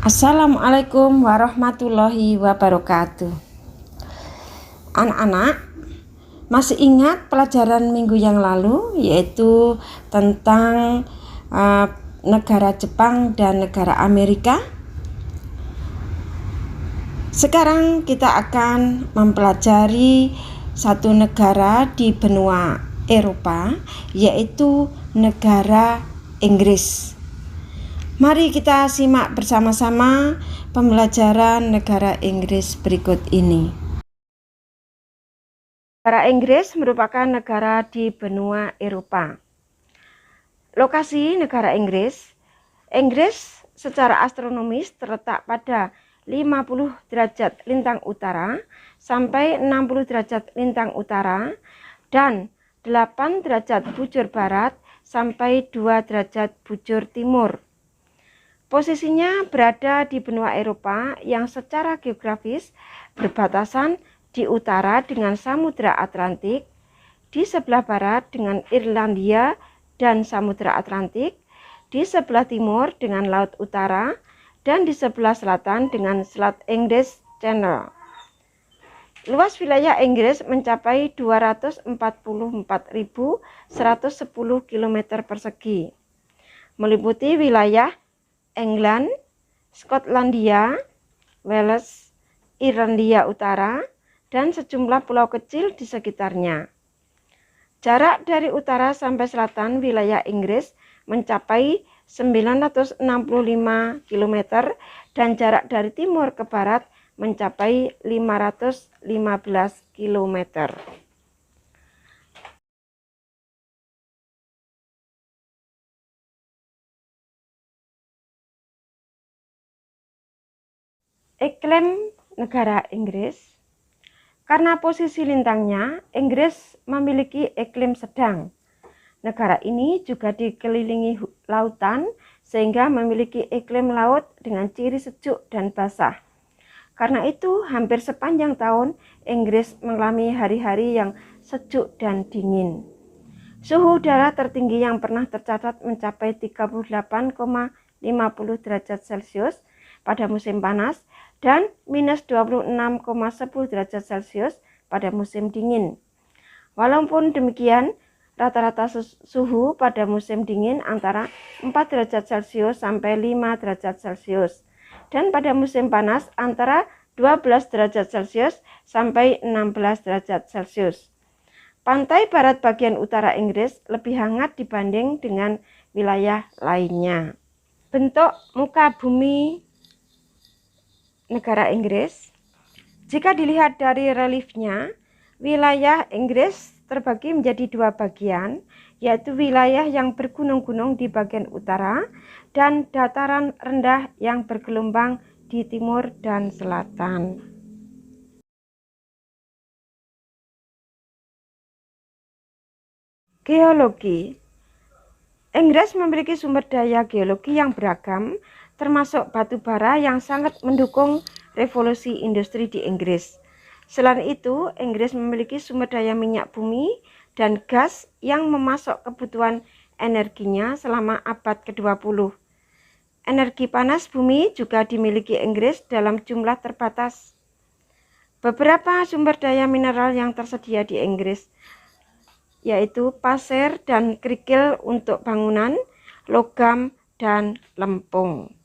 Assalamualaikum warahmatullahi wabarakatuh. Anak-anak, masih ingat pelajaran minggu yang lalu, yaitu tentang negara Jepang dan negara Amerika? Sekarang kita akan mempelajari satu negara di benua Eropa, yaitu negara Inggris. Mari kita simak bersama-sama pembelajaran negara Inggris berikut ini. Negara Inggris merupakan negara di benua Eropa. Lokasi negara Inggris secara astronomis terletak pada 50 derajat lintang utara sampai 60 derajat lintang utara dan 8 derajat bujur barat sampai 2 derajat bujur timur. Posisinya berada di benua Eropa yang secara geografis berbatasan di utara dengan Samudra Atlantik, di sebelah barat dengan Irlandia dan Samudra Atlantik, di sebelah timur dengan Laut Utara, dan di sebelah selatan dengan Selat English Channel. Luas wilayah Inggris mencapai 244.110 km persegi, meliputi wilayah England, Skotlandia, Wales, Irlandia Utara, dan sejumlah pulau kecil di sekitarnya. Jarak dari utara sampai selatan wilayah Inggris mencapai 965 km dan jarak dari timur ke barat mencapai 515 km. Iklim negara Inggris. Karena posisi lintangnya, Inggris memiliki iklim sedang. Negara ini juga dikelilingi lautan sehingga memiliki iklim laut dengan ciri sejuk dan basah. Karena itu, hampir sepanjang tahun Inggris mengalami hari-hari yang sejuk dan dingin. Suhu udara tertinggi yang pernah tercatat mencapai 38,50 derajat Celcius pada musim panas dan minus 26,10 derajat Celcius pada musim dingin. Walaupun demikian, rata-rata suhu pada musim dingin antara 4 derajat Celcius sampai 5 derajat Celcius dan pada musim panas antara 12 derajat Celcius sampai 16 derajat Celcius. Pantai barat bagian utara Inggris lebih hangat dibanding dengan wilayah lainnya. Bentuk muka bumi negara Inggris. Jika dilihat dari reliefnya, wilayah Inggris terbagi menjadi dua bagian, yaitu wilayah yang bergunung-gunung di bagian utara dan dataran rendah yang bergelombang di timur dan selatan. Geologi. Inggris memiliki sumber daya geologi yang beragam, termasuk batu bara yang sangat mendukung revolusi industri di Inggris. Selain itu, Inggris memiliki sumber daya minyak bumi dan gas yang memasok kebutuhan energinya selama abad ke-20. Energi panas bumi juga dimiliki Inggris dalam jumlah terbatas. Beberapa sumber daya mineral yang tersedia di Inggris yaitu pasir dan kerikil untuk bangunan, logam, dan lempung.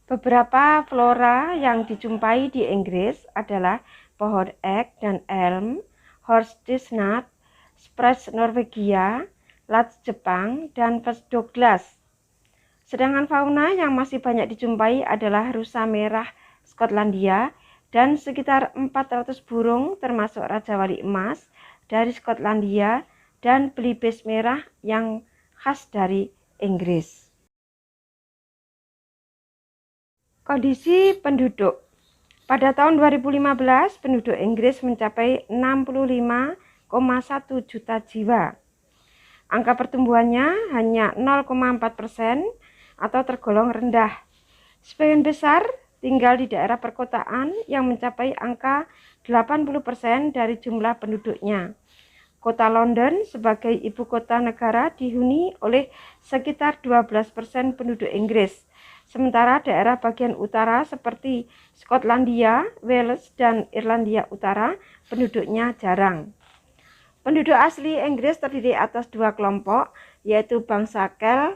Beberapa flora yang dijumpai di Inggris adalah pohon ek dan elm, horse chestnut, spruce Norwegia, larch Jepang, dan Pes Douglas. Sedangkan fauna yang masih banyak dijumpai adalah rusa merah Skotlandia dan sekitar 400 burung termasuk Raja Wali Emas dari Skotlandia dan belibis merah yang khas dari Inggris. Kondisi penduduk. Pada tahun 2015, penduduk Inggris mencapai 65,1 juta jiwa. Angka pertumbuhannya hanya 0,4% atau tergolong rendah. Sebagian besar tinggal di daerah perkotaan yang mencapai angka 80% dari jumlah penduduknya. Kota London sebagai ibu kota negara dihuni oleh sekitar 12% penduduk Inggris, Sementara daerah bagian utara seperti Skotlandia, Wales, dan Irlandia Utara penduduknya jarang. Penduduk asli Inggris terdiri atas dua kelompok, yaitu bangsa Celt,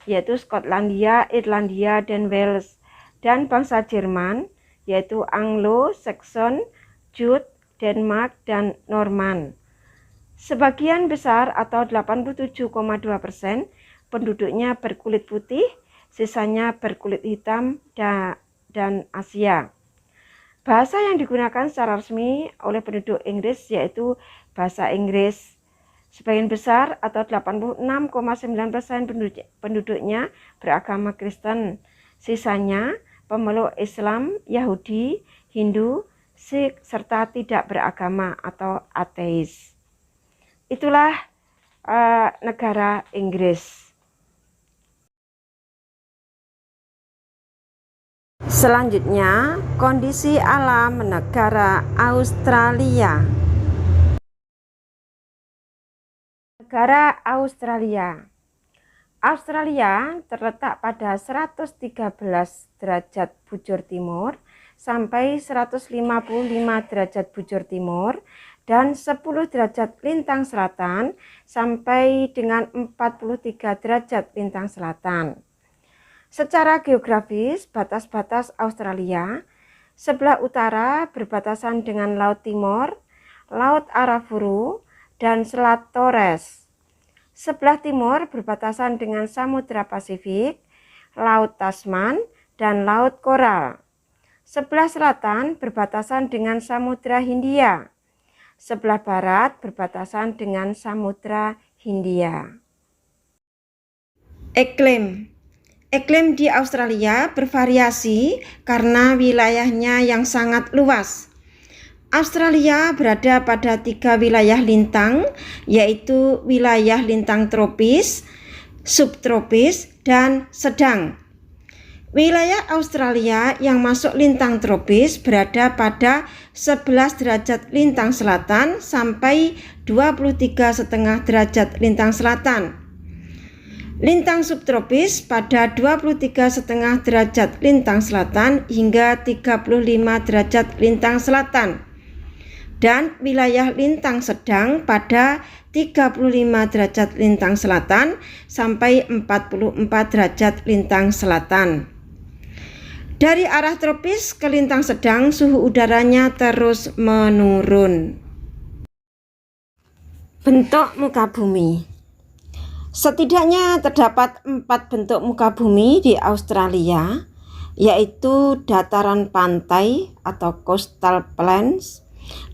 yaitu Skotlandia, Irlandia, dan Wales, dan bangsa Jerman, yaitu Anglo-Saxon, Jute, Denmark, dan Norman. Sebagian besar atau 87,2% penduduknya berkulit putih, sisanya berkulit hitam dan Asia. Bahasa yang digunakan secara resmi oleh penduduk Inggris yaitu bahasa Inggris. Sebagian besar atau 86,9% penduduknya beragama Kristen. Sisanya pemeluk Islam, Yahudi, Hindu, Sikh, serta tidak beragama atau ateis. Itulah negara Inggris. Selanjutnya, kondisi alam negara Australia. Negara Australia. Australia terletak pada 113 derajat bujur timur sampai 155 derajat bujur timur dan 10 derajat lintang selatan sampai dengan 43 derajat lintang selatan. Secara geografis, batas-batas Australia sebelah utara berbatasan dengan Laut Timur, Laut Arafuru, dan Selat Torres. Sebelah timur berbatasan dengan Samudra Pasifik, Laut Tasman, dan Laut Koral. Sebelah selatan berbatasan dengan Samudra Hindia. Sebelah barat berbatasan dengan Samudra Hindia. Iklim. Iklim di Australia bervariasi karena wilayahnya yang sangat luas. Australia berada pada 3 wilayah lintang, yaitu wilayah lintang tropis, subtropis, dan sedang. Wilayah Australia yang masuk lintang tropis berada pada 11 derajat lintang selatan sampai 23,5 derajat lintang selatan. Lintang subtropis pada 23,5 derajat lintang selatan hingga 35 derajat lintang selatan. Dan wilayah lintang sedang pada 35 derajat lintang selatan sampai 44 derajat lintang selatan. Dari arah tropis ke lintang sedang, suhu udaranya terus menurun. Bentuk muka bumi. Setidaknya terdapat 4 bentuk muka bumi di Australia, yaitu dataran pantai atau coastal plains,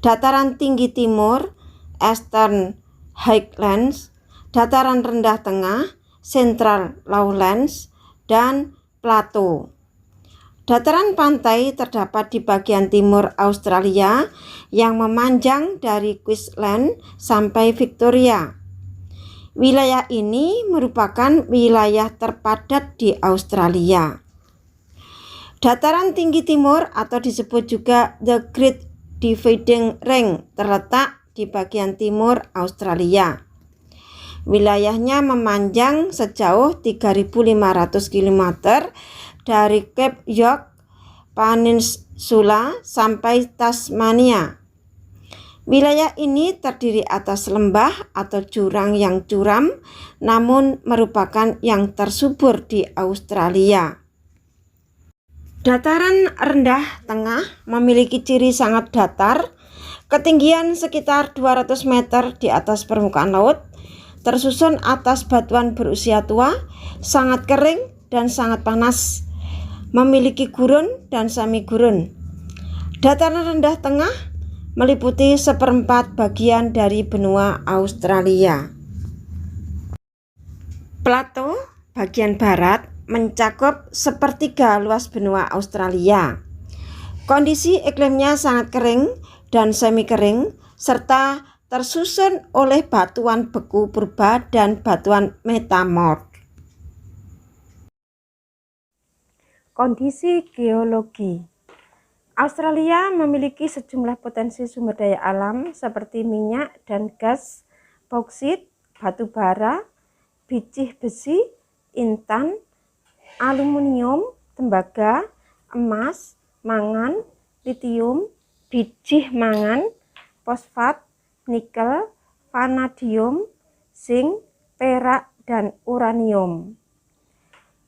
dataran tinggi timur, Eastern Highlands, dataran rendah tengah, Central Lowlands, dan plateau. Dataran pantai terdapat di bagian timur Australia yang memanjang dari Queensland sampai Victoria. Wilayah ini merupakan wilayah terpadat di Australia. Dataran tinggi timur atau disebut juga The Great Dividing Ring terletak di bagian timur Australia. Wilayahnya memanjang sejauh 3.500 km dari Cape York Peninsula sampai Tasmania. Wilayah ini terdiri atas lembah atau jurang yang curam, namun merupakan yang tersubur di Australia. Dataran rendah tengah memiliki ciri sangat datar, ketinggian sekitar 200 meter di atas permukaan laut, tersusun atas batuan berusia tua, sangat kering dan sangat panas, memiliki gurun dan semi gurun. Dataran rendah tengah meliputi 1/4 bagian dari benua Australia. Plateau bagian barat mencakup 1/3 luas benua Australia. Kondisi iklimnya sangat kering dan semi kering serta tersusun oleh batuan beku purba dan batuan metamorf. Kondisi geologi. Australia memiliki sejumlah potensi sumber daya alam seperti minyak dan gas, bauksit, batu bara, biji besi, intan, aluminium, tembaga, emas, mangan, litium, bijih mangan, fosfat, nikel, vanadium, zinc, perak, dan uranium.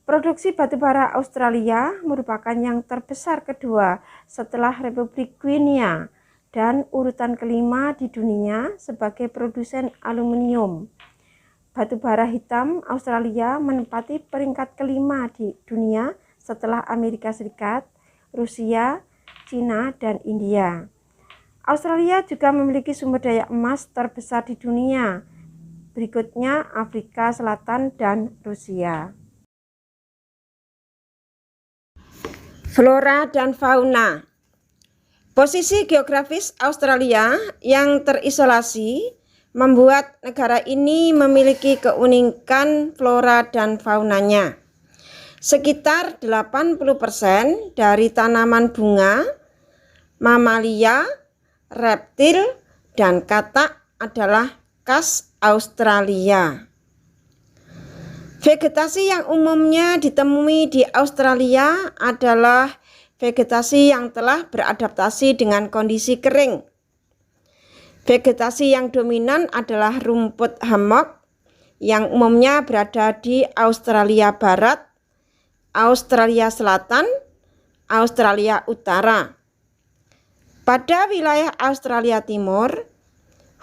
Produksi batubara Australia merupakan yang terbesar kedua setelah Republik Guinea dan urutan kelima di dunia sebagai produsen aluminium. Batubara hitam Australia menempati peringkat kelima di dunia setelah Amerika Serikat, Rusia, Cina, dan India. Australia juga memiliki sumber daya emas terbesar di dunia, berikutnya Afrika Selatan dan Rusia. Flora dan fauna. Posisi geografis Australia yang terisolasi membuat negara ini memiliki keunikan flora dan faunanya. Sekitar 80% dari tanaman bunga, mamalia, reptil, dan katak adalah khas Australia. Vegetasi yang umumnya ditemui di Australia adalah vegetasi yang telah beradaptasi dengan kondisi kering. Vegetasi yang dominan adalah rumput hammock yang umumnya berada di Australia Barat, Australia Selatan, Australia Utara. Pada wilayah Australia Timur,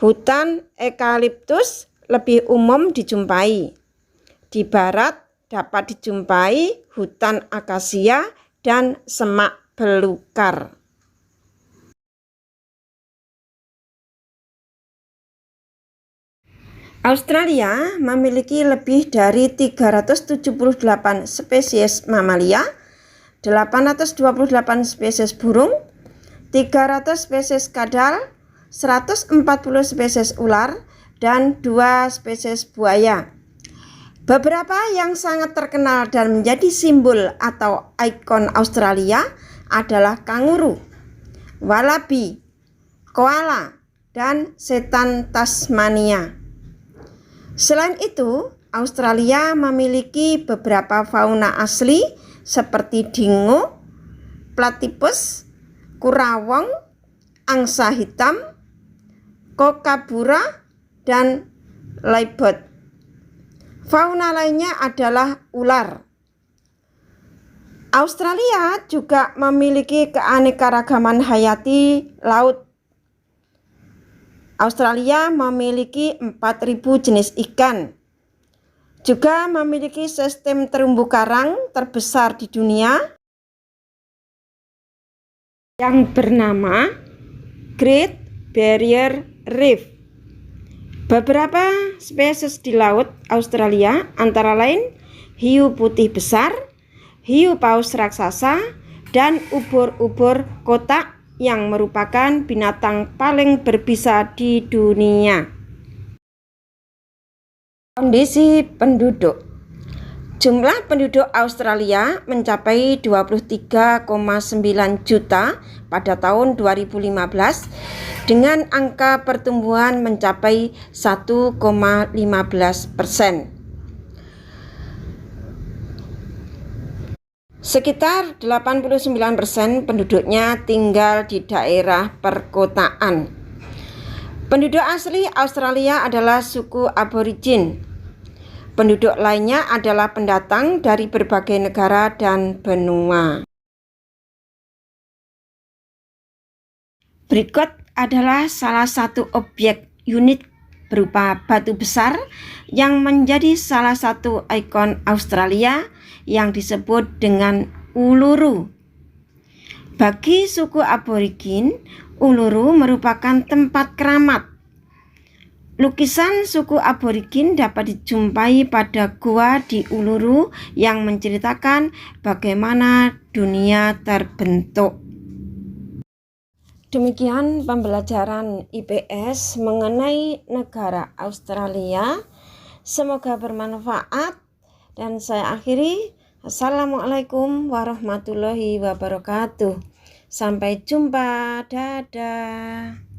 hutan eukaliptus lebih umum dijumpai. Di barat dapat dijumpai hutan akasia dan semak belukar. Australia memiliki lebih dari 378 spesies mamalia, 828 spesies burung, 300 spesies kadal, 140 spesies ular, dan 2 spesies buaya. Beberapa yang sangat terkenal dan menjadi simbol atau ikon Australia adalah kanguru, wallaby, koala, dan setan Tasmania. Selain itu, Australia memiliki beberapa fauna asli seperti dingo, platypus, kurawong, angsa hitam, kookaburra, dan leopard. Fauna lainnya adalah ular. Australia juga memiliki keanekaragaman hayati laut. Australia memiliki 4.000 jenis ikan. Juga memiliki sistem terumbu karang terbesar di dunia yang bernama Great Barrier Reef. Beberapa spesies di laut Australia antara lain hiu putih besar, hiu paus raksasa, dan ubur-ubur kotak yang merupakan binatang paling berbisa di dunia. Kondisi penduduk. Jumlah penduduk Australia mencapai 23,9 juta pada tahun 2015 dengan angka pertumbuhan mencapai 1,15%. Sekitar 89% penduduknya tinggal di daerah perkotaan. Penduduk asli Australia adalah suku Aborigin. Penduduk lainnya adalah pendatang dari berbagai negara dan benua. Berikut adalah salah satu objek unik berupa batu besar yang menjadi salah satu ikon Australia yang disebut dengan Uluru. Bagi suku Aborigin, Uluru merupakan tempat keramat. Lukisan suku Aborigin dapat dijumpai pada gua di Uluru yang menceritakan bagaimana dunia terbentuk. Demikian pembelajaran IPS mengenai negara Australia. Semoga bermanfaat dan saya akhiri. Assalamualaikum warahmatullahi wabarakatuh. Sampai jumpa. Dadah.